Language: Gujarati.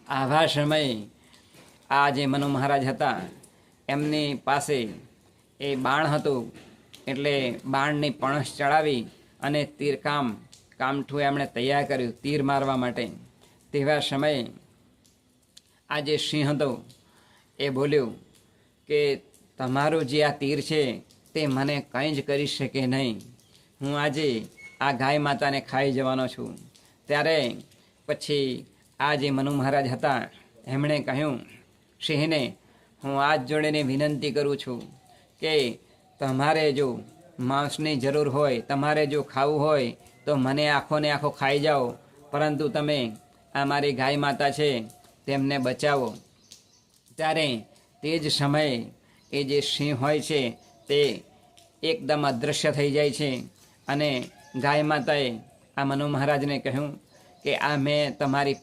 આવા સમયે આ જે મનુ મહારાજ હતા એમની પાસે એ બાણ હતું, એટલે બાણની પણસ ચડાવી અને કામઠું એમણે તૈયાર કર્યું તીર મારવા માટે. તેવા સમયે આ જે સિંહ હતો એ બોલ્યું કે તમારું જે આ તીર છે તે મને કંઈ જ કરી શકે નહીં, હું આજે આ ગાય માતાને ખાઈ જવાનો છું. ત્યારે પછી આ જે મનુ મહારાજ હતા એમણે કહ્યું સિંહને, હું હાથ જોડીને વિનંતી કરું છું કે તમારે જો માંસની જરૂર હોય, તમારે જો ખાવું હોય તો મને આખોને આખો ખાઈ જાઓ, પરંતુ તમે આ મારી ગાય માતા છે તેમને બચાવો. ત્યારે તે જ સમયે એ જે સિંહ હોય છે તે એકદમ અદૃશ્ય થઈ જાય છે અને ગાય માતાએ આ મનુ મહારાજને કહ્યું કે આ મેં તમારી